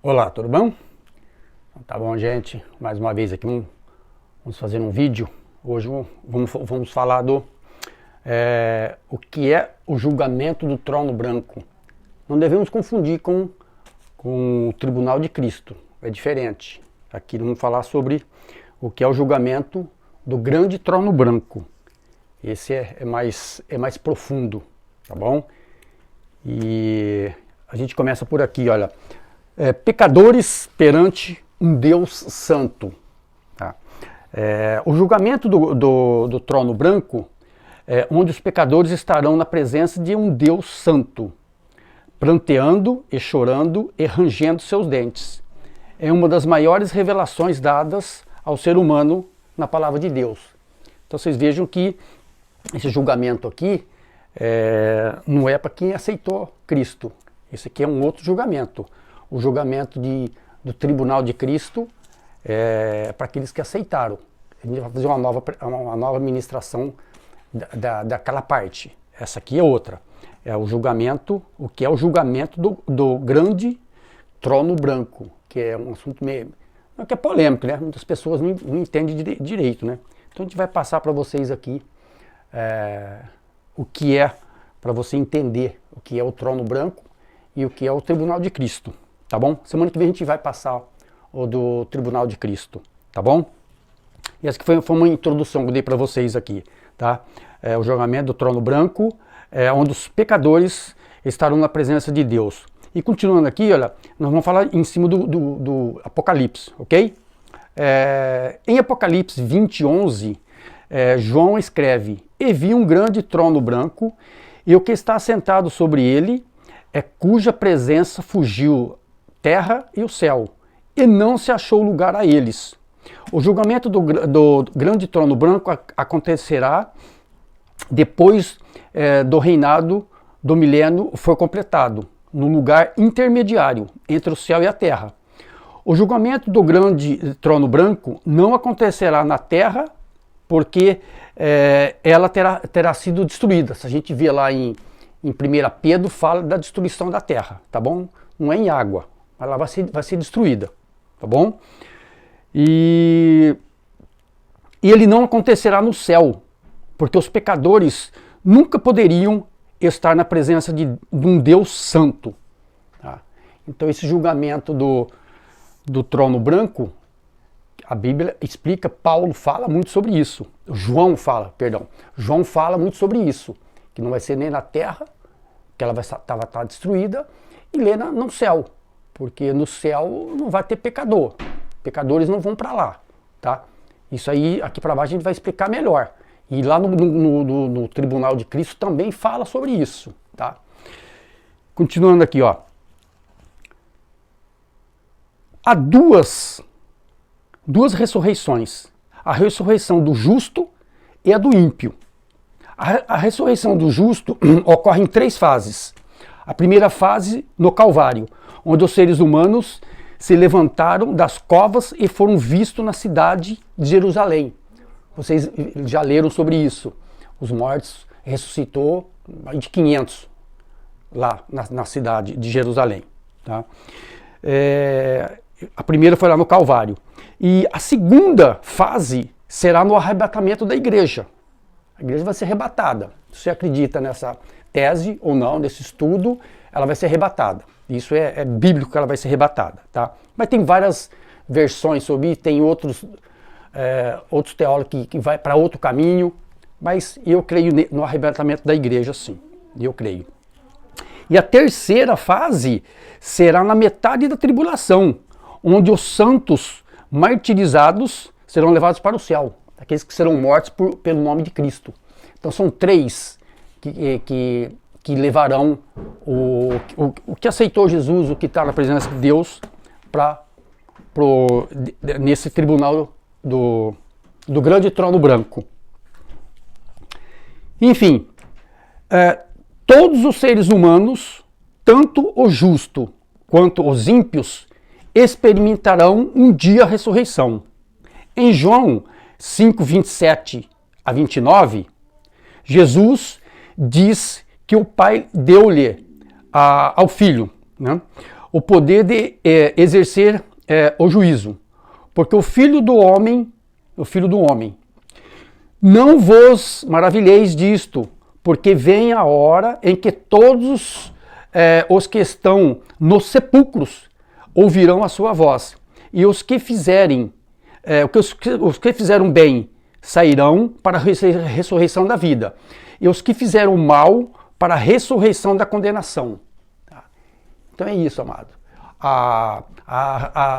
Olá, tudo bom? Tá bom, gente? Mais uma vez aqui, vamos fazer um vídeo. Hoje vamos falar o que é o julgamento do trono branco. Não devemos confundir com o tribunal de Cristo, é diferente. Aqui vamos falar sobre o que é o julgamento do grande trono branco. Esse é mais profundo, tá bom? E a gente começa por aqui, olha. Pecadores perante um Deus santo. Tá? O julgamento do trono branco é onde os pecadores estarão na presença de um Deus santo, pranteando e chorando e rangendo seus dentes. É uma das maiores revelações dadas ao ser humano na palavra de Deus. Então vocês vejam que esse julgamento aqui não é para quem aceitou Cristo. Esse aqui é um outro julgamento. O julgamento do tribunal de Cristo é para aqueles que aceitaram. A gente vai fazer uma nova ministração daquela parte. Essa aqui é outra. É o julgamento, o que é o julgamento do grande trono branco, que é um assunto meio que é polêmico, né? Muitas pessoas não entendem direito, né? Então a gente vai passar para vocês aqui o que é, para você entender o que é o trono branco e o que é o tribunal de Cristo. Tá bom? Semana que vem a gente vai passar o do Tribunal de Cristo, tá bom? E essa que foi uma introdução que eu dei para vocês aqui, tá? O julgamento do trono branco, onde os pecadores estarão na presença de Deus. E continuando aqui, olha, nós vamos falar em cima do Apocalipse, ok? Em Apocalipse 20:11, João escreve: "E vi um grande trono branco, e o que está assentado sobre ele, cuja presença fugiu terra e o céu, e não se achou lugar a eles." O julgamento do grande trono branco acontecerá depois do reinado do milênio for completado, no lugar intermediário entre o céu e a terra. O julgamento do grande trono branco não acontecerá na terra, porque ela terá sido destruída. Se a gente vê lá em 1 Pedro, fala da destruição da terra, tá bom? Não é em água. Ela vai ser destruída, tá bom? E ele não acontecerá no céu, porque os pecadores nunca poderiam estar na presença de um Deus santo. Tá? Então esse julgamento do trono branco, a Bíblia explica, Paulo fala muito sobre isso. João fala muito sobre isso, que não vai ser nem na terra, que ela vai estar destruída, e nem no céu. Porque no céu não vai ter pecador. Pecadores não vão para lá, tá? Isso aí, aqui para baixo, a gente vai explicar melhor. E lá no Tribunal de Cristo também fala sobre isso, tá? Continuando aqui, ó. Há duas ressurreições. A ressurreição do justo e a do ímpio. A ressurreição do justo ocorre em 3 fases. A primeira fase, no Calvário, onde os seres humanos se levantaram das covas e foram vistos na cidade de Jerusalém. Vocês já leram sobre isso. Os mortos ressuscitou mais de 500 lá na cidade de Jerusalém. Tá? A primeira foi lá no Calvário. E a segunda fase será no arrebatamento da igreja. A igreja vai ser arrebatada. Se você acredita nessa tese ou não, nesse estudo, ela vai ser arrebatada. Isso é bíblico que ela vai ser arrebatada, tá? Mas tem várias versões sobre isso, tem outros teólogos que vai para outro caminho, mas eu creio no arrebatamento da igreja, sim. Eu creio. E a terceira fase será na metade da tribulação, onde os santos martirizados serão levados para o céu, aqueles que serão mortos pelo nome de Cristo. Então são 3 que levarão o que aceitou Jesus, o que está na presença de Deus, nesse tribunal do grande trono branco. Enfim, todos os seres humanos, tanto o justo quanto os ímpios, experimentarão um dia a ressurreição. Em João 5:27 a 29, Jesus diz que o Pai deu-lhe ao Filho, né, o poder de exercer o juízo. Porque o Filho do Homem, não vos maravilheis disto, porque vem a hora em que todos os que estão nos sepulcros ouvirão a sua voz, e os que fizerem, os que fizeram bem sairão para a ressurreição da vida, e os que fizeram mal para a ressurreição da condenação. Então é isso, amado.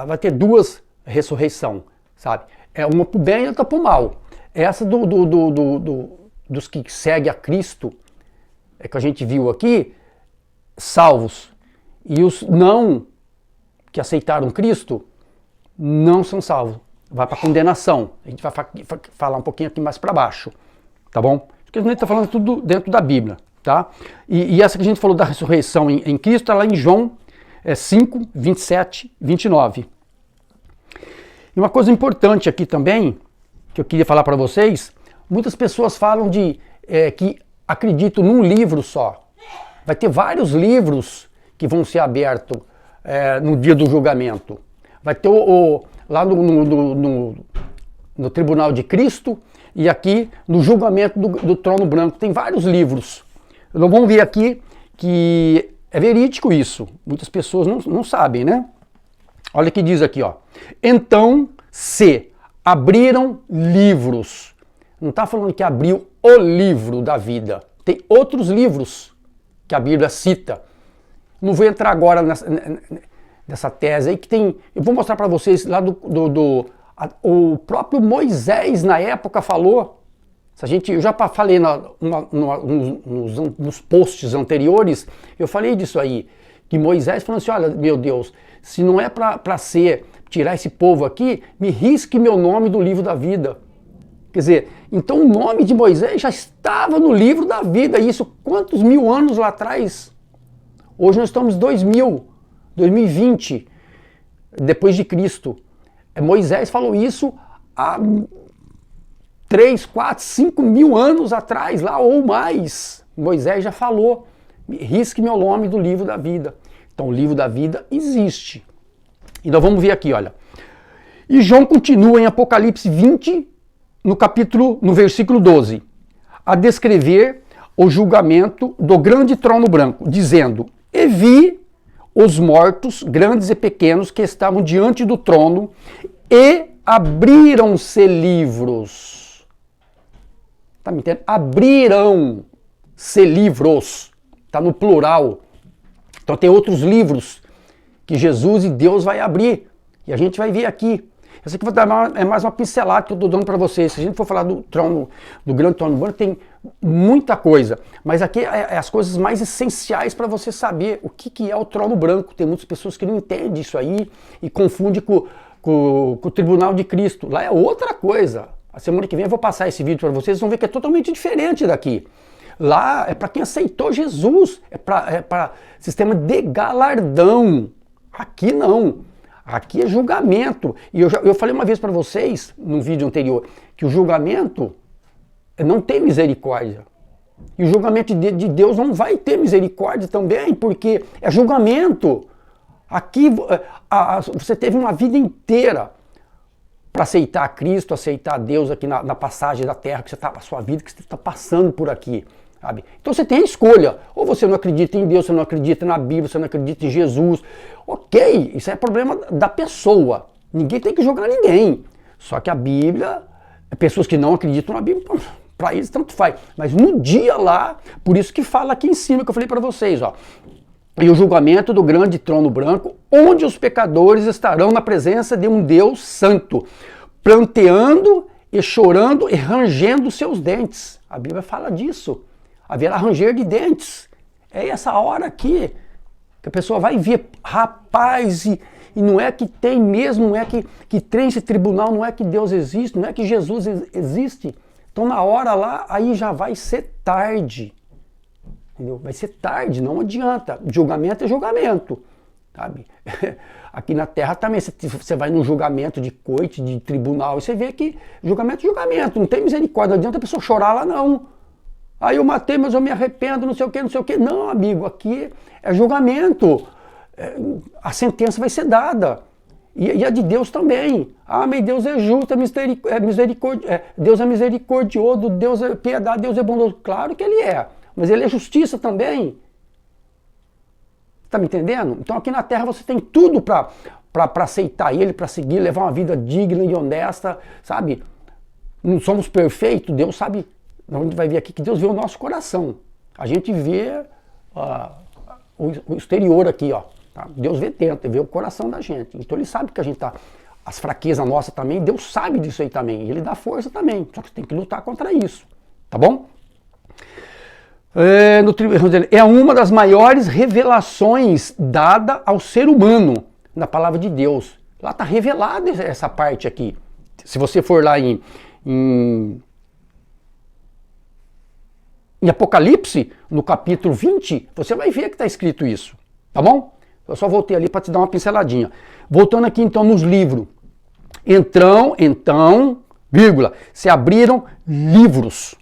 Vai ter duas ressurreições, sabe? Uma para o bem e outra para o mal. Essa dos que seguem a Cristo, que a gente viu aqui, salvos. E os não que aceitaram Cristo, não são salvos. Vai para a condenação. A gente vai falar um pouquinho aqui mais para baixo. Tá bom? Porque a gente está falando tudo dentro da Bíblia. Tá? E essa que a gente falou da ressurreição em Cristo, está lá em João 5, 27, 29. E uma coisa importante aqui também, que eu queria falar para vocês, muitas pessoas falam que acreditam num livro só. Vai ter vários livros que vão ser abertos no dia do julgamento. Vai ter lá no Tribunal de Cristo e aqui no julgamento do Trono Branco. Tem vários livros. Nós vamos ver aqui que é verídico isso. Muitas pessoas não sabem, né? Olha o que diz aqui, ó. Então se abriram livros. Não está falando que abriu o livro da vida. Tem outros livros que a Bíblia cita. Não vou entrar agora nessa tese aí que tem. Eu vou mostrar para vocês lá o próprio Moisés na época falou. Eu já falei nos posts anteriores, eu falei disso aí, que Moisés falou assim, olha, meu Deus, se não é para tirar esse povo aqui, me risque meu nome do livro da vida. Quer dizer, então o nome de Moisés já estava no livro da vida, e isso quantos mil anos lá atrás? Hoje nós estamos em 2020, depois de Cristo. Moisés falou isso há 3, 4, 5 mil anos atrás, lá ou mais. Moisés já falou, risque meu nome do livro da vida. Então o livro da vida existe. E nós vamos ver aqui, olha. E João continua em Apocalipse 20, no versículo 12, a descrever o julgamento do grande trono branco, dizendo, e vi os mortos, grandes e pequenos, que estavam diante do trono, e abriram-se livros. Tá me entendendo? Abriram-se livros. Está no plural. Então tem outros livros que Jesus e Deus vai abrir. E a gente vai ver aqui. Essa aqui é mais uma pincelada que eu estou dando para vocês. Se a gente for falar do grande trono branco, tem muita coisa. Mas aqui é as coisas mais essenciais para você saber o que é o trono branco. Tem muitas pessoas que não entendem isso aí e confundem com o Tribunal de Cristo. Lá é outra coisa. A semana que vem eu vou passar esse vídeo para vocês vão ver que é totalmente diferente daqui. Lá é para quem aceitou Jesus, é para sistema de galardão. Aqui não. Aqui é julgamento. E eu falei uma vez para vocês, num vídeo anterior, que o julgamento não tem misericórdia. E o julgamento de Deus não vai ter misericórdia também, porque é julgamento. Aqui você teve uma vida inteira para aceitar Cristo, aceitar Deus aqui na passagem da terra, a sua vida que você está passando por aqui. Sabe? Então você tem a escolha. Ou você não acredita em Deus, você não acredita na Bíblia, você não acredita em Jesus. Ok, isso é problema da pessoa. Ninguém tem que julgar ninguém. Só que a Bíblia, pessoas que não acreditam na Bíblia, para eles tanto faz. Mas no dia lá, por isso que fala aqui em cima, que eu falei para vocês, ó. E o julgamento do grande trono branco, onde os pecadores estarão na presença de um Deus santo, pranteando e chorando e rangendo seus dentes. A Bíblia fala disso. Haverá ranger de dentes. É essa hora aqui que a pessoa vai ver, rapaz, e não é que tem mesmo, não é que tem esse tribunal, não é que Deus existe, não é que Jesus existe. Então na hora lá, aí já vai ser tarde. Entendeu? Vai ser tarde, não adianta. Julgamento é julgamento. Sabe? Aqui na terra também, você vai num julgamento de coite, de tribunal, e você vê que julgamento é julgamento, não tem misericórdia, não adianta a pessoa chorar lá não. Aí eu matei, mas eu me arrependo, não sei o que, não sei o que. Não, amigo, aqui é julgamento. a sentença vai ser dada. E a de Deus também. Ah, mas Deus é justo, Deus é misericordioso, Deus é piedade, Deus é bondoso. Claro que Ele é, mas Ele é justiça também. Está me entendendo? Então aqui na Terra você tem tudo para aceitar Ele, para seguir, levar uma vida digna e honesta, sabe? Não somos perfeitos, Deus sabe, a gente vai ver aqui que Deus vê o nosso coração. A gente vê o exterior aqui, ó. Tá? Deus vê dentro, vê o coração da gente. Então Ele sabe que a gente tá, as fraquezas nossas também, Deus sabe disso aí também. Ele dá força também, só que você tem que lutar contra isso, tá bom? É uma das maiores revelações dada ao ser humano na palavra de Deus. Lá está revelada essa parte aqui. Se você for lá em Apocalipse, no capítulo 20, você vai ver que está escrito isso, tá bom? Eu só voltei ali para te dar uma pinceladinha. Voltando aqui então nos livros. Então, vírgula, se abriram livros.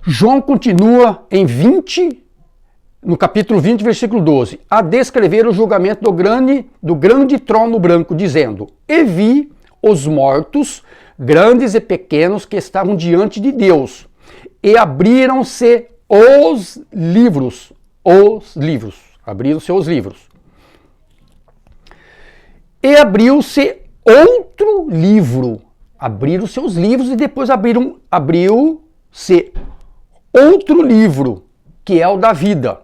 João continua em 20, no capítulo 20, versículo 12, a descrever o julgamento do grande trono branco, dizendo: E vi os mortos, grandes e pequenos, que estavam diante de Deus, e abriram-se os livros. Abriram-se os livros. E abriu-se outro livro. Abriram seus livros e depois abriu-se outro livro, que é o da vida.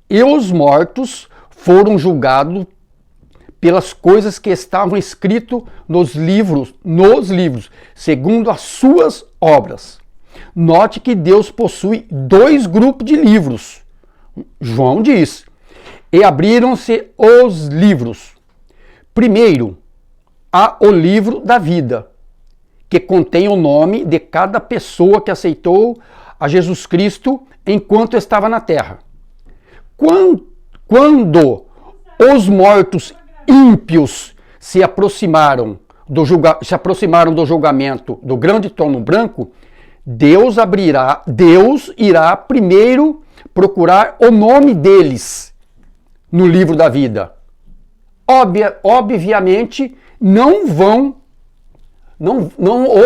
E os mortos foram julgados pelas coisas que estavam escritas nos livros, segundo as suas obras. Note que Deus possui 2 grupos de livros. João diz: e abriram-se os livros. Primeiro, há o livro da vida, que contém o nome de cada pessoa que aceitou a Jesus Cristo enquanto estava na terra. Quando os mortos ímpios se aproximaram do julgamento do grande trono branco, Deus irá primeiro procurar o nome deles no livro da vida. Obviamente, não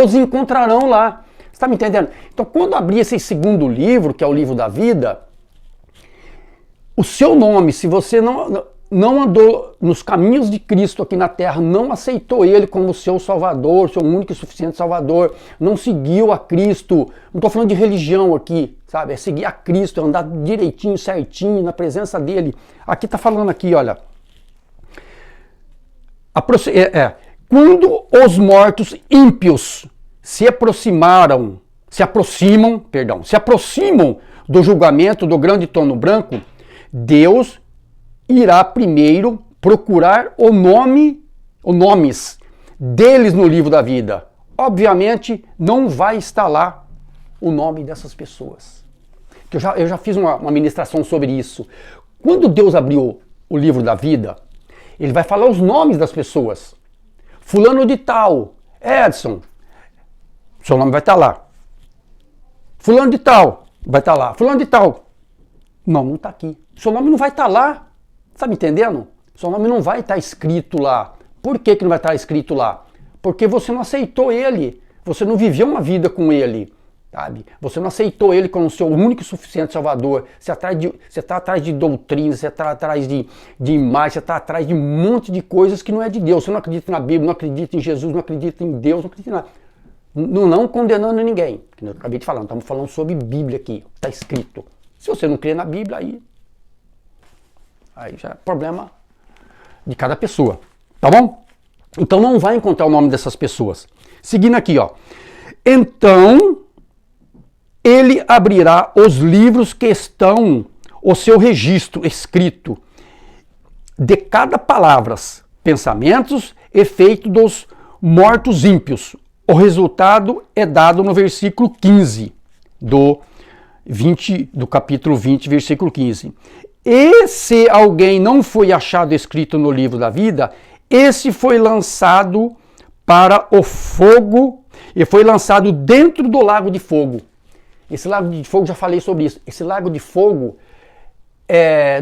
os encontrarão lá. Você está me entendendo? Então, quando abrir esse segundo livro, que é o livro da vida, o seu nome, se você não andou nos caminhos de Cristo aqui na terra, não aceitou Ele como seu Salvador, seu único e suficiente Salvador, não seguiu a Cristo, não estou falando de religião aqui, sabe? É seguir a Cristo, é andar direitinho, certinho, na presença dEle. Aqui está falando aqui, olha. Quando os mortos ímpios se aproximam do julgamento do grande trono branco, Deus irá primeiro procurar os nomes deles no livro da vida. Obviamente, não vai estar lá o nome dessas pessoas. Eu já fiz uma ministração sobre isso. Quando Deus abriu o livro da vida, Ele vai falar os nomes das pessoas. Fulano de tal, Edson, seu nome vai estar lá. Fulano de tal, vai estar lá. Fulano de tal, não está aqui. Seu nome não vai estar lá. Está me entendendo? Seu nome não vai estar escrito lá. Por que não vai estar escrito lá? Porque você não aceitou Ele. Você não viveu uma vida com Ele. Sabe? Você não aceitou Ele como seu único e suficiente Salvador. Você está atrás de doutrinas, você está atrás de imagens, você está atrás de um monte de coisas que não é de Deus. Você não acredita na Bíblia, não acredita em Jesus, não acredita em Deus, não acredita em nada. Não condenando ninguém. Eu acabei de falar, estamos falando sobre Bíblia aqui. Está escrito. Se você não crê na Bíblia, aí já é problema de cada pessoa. Tá bom? Então não vai encontrar o nome dessas pessoas. Seguindo aqui, ó. Então Ele abrirá os livros que estão o seu registro escrito de cada palavra, pensamentos e feito dos mortos ímpios. O resultado é dado no versículo 15 do capítulo 20, versículo 15. E se alguém não foi achado escrito no livro da vida, esse foi lançado para o fogo e foi lançado dentro do lago de fogo. Esse lago de fogo, já falei sobre isso. Esse lago de fogo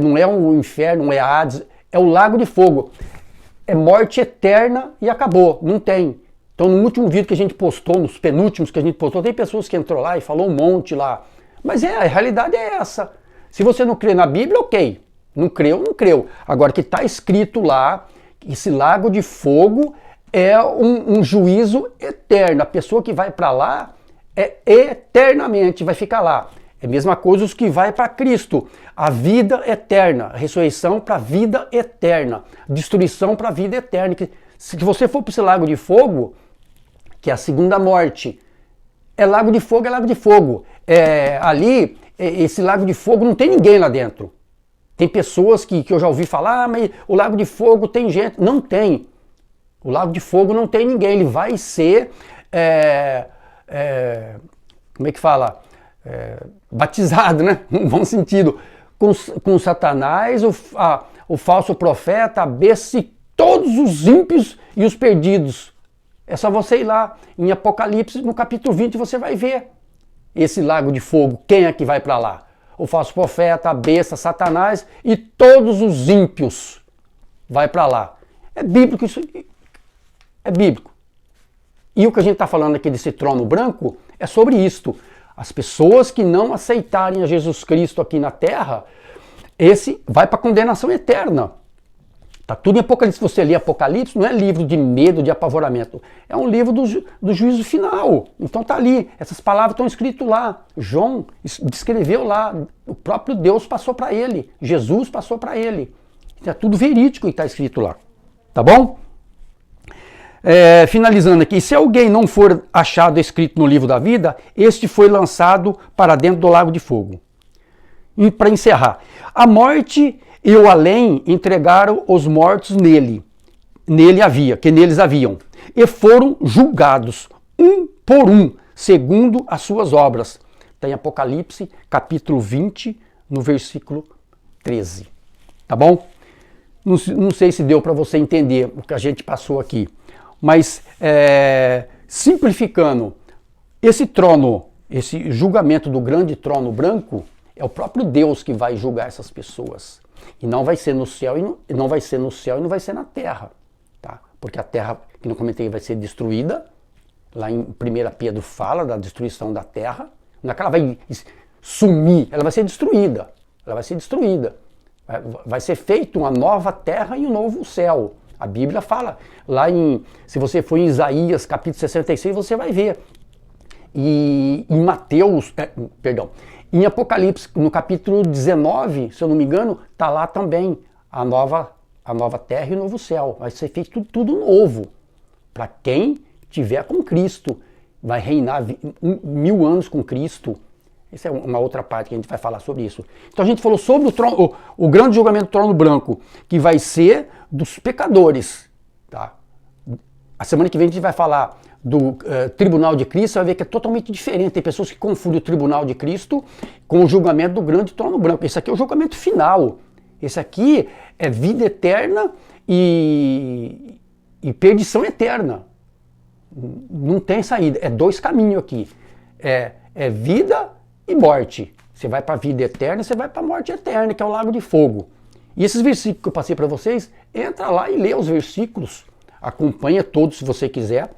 não é o inferno, não é a Hades, é o lago de fogo. É morte eterna e acabou, não tem. Então no último vídeo que a gente postou, nos penúltimos que a gente postou, tem pessoas que entrou lá e falou um monte lá. Mas a realidade é essa. Se você não crê na Bíblia, ok. Não creu, não creu. Agora que está escrito lá, esse lago de fogo é um juízo eterno. A pessoa que vai para lá eternamente vai ficar lá. É a mesma coisa os que vai para Cristo. A vida eterna, a ressurreição para a vida eterna, destruição para a vida eterna. Se você for para esse lago de fogo, que é a segunda morte, é lago de fogo, é lago de fogo. Ali, esse lago de fogo não tem ninguém lá dentro. Tem pessoas que eu já ouvi falar, mas o lago de fogo tem gente. Não tem. O lago de fogo não tem ninguém. Ele vai ser, como é que fala? Batizado, né? No bom sentido. Com Satanás, o falso profeta, a besta e todos os ímpios e os perdidos. É só você ir lá em Apocalipse, no capítulo 20, você vai ver esse lago de fogo. Quem é que vai para lá? O falso profeta, a besta, Satanás e todos os ímpios vai para lá. É bíblico isso. É bíblico. E o que a gente está falando aqui desse trono branco é sobre isto. As pessoas que não aceitarem a Jesus Cristo aqui na terra, esse vai para a condenação eterna. Está tudo em Apocalipse. Se você ler Apocalipse, não é livro de medo, de apavoramento. É um livro do juízo final. Então está ali. Essas palavras estão escritas lá. João descreveu lá. O próprio Deus passou para ele. Jesus passou para ele. É tudo verídico que está escrito lá. Tá bom? Finalizando aqui. Se alguém não for achado escrito no livro da vida, este foi lançado para dentro do lago de fogo. E para encerrar. A morte e o além entregaram os mortos que neles haviam, e foram julgados, um por um, segundo as suas obras. Está em Apocalipse, capítulo 20, no versículo 13. Tá bom? Não sei se deu para você entender o que a gente passou aqui, mas simplificando, esse trono, esse julgamento do grande trono branco, é o próprio Deus que vai julgar essas pessoas. E não vai ser no céu e não vai ser no céu e não vai ser na terra, tá? Porque a terra, que eu comentei, vai ser destruída. Lá em 1 Pedro fala da destruição da terra. Não é que ela vai sumir, ela vai ser destruída. Ela vai ser destruída. Vai ser feita uma nova terra e um novo céu. A Bíblia fala lá se você for em Isaías capítulo 66, você vai ver. E em Mateus, em Apocalipse, no capítulo 19, se eu não me engano, está lá também a nova terra e o novo céu. Vai ser feito tudo novo. Para quem tiver com Cristo, vai reinar 1000 anos com Cristo. Essa é uma outra parte que a gente vai falar sobre isso. Então a gente falou sobre o grande julgamento do trono branco, que vai ser dos pecadores. Tá? A semana que vem a gente vai falar do tribunal de Cristo, você vai ver que é totalmente diferente. Tem pessoas que confundem o tribunal de Cristo com o julgamento do grande trono branco. Esse aqui é o julgamento final. Esse aqui é vida eterna e perdição eterna. Não tem saída. É 2 caminhos aqui. É vida e morte. Você vai para a vida eterna, você vai para a morte eterna, que é o lago de fogo. E esses versículos que eu passei para vocês, entra lá e lê os versículos. Acompanha todos se você quiser.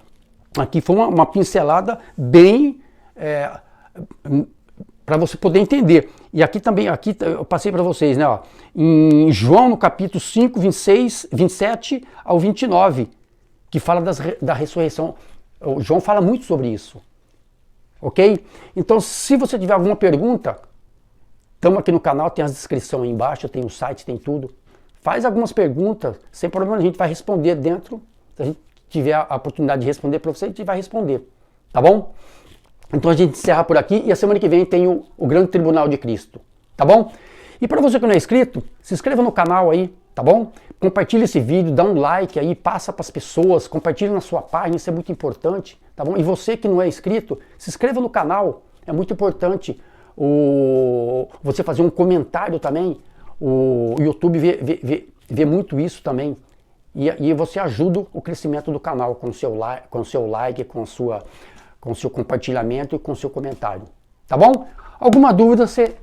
Aqui foi uma pincelada bem para você poder entender. E aqui também, eu passei para vocês, né? Ó, em João, no capítulo 5, 27 ao 29, que fala da ressurreição. O João fala muito sobre isso. Ok? Então, se você tiver alguma pergunta, estamos aqui no canal, tem as descrições aí embaixo, tem o site, tem tudo. Faz algumas perguntas, sem problema, a gente vai responder dentro. Se a gente tiver a oportunidade de responder para você, a gente vai responder. Tá bom? Então a gente encerra por aqui e a semana que vem tem o Grande Tribunal de Cristo. Tá bom? E para você que não é inscrito, se inscreva no canal aí, tá bom? Compartilha esse vídeo, dá um like aí, passa para as pessoas, compartilha na sua página, isso é muito importante, tá bom? E você que não é inscrito, se inscreva no canal, é muito importante você fazer um comentário também. O YouTube vê muito isso também. E você ajuda o crescimento do canal com o seu like, com o seu compartilhamento e com o seu comentário. Tá bom? Alguma dúvida, você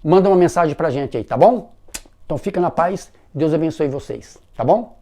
manda uma mensagem pra gente aí, tá bom? Então fica na paz, Deus abençoe vocês, tá bom?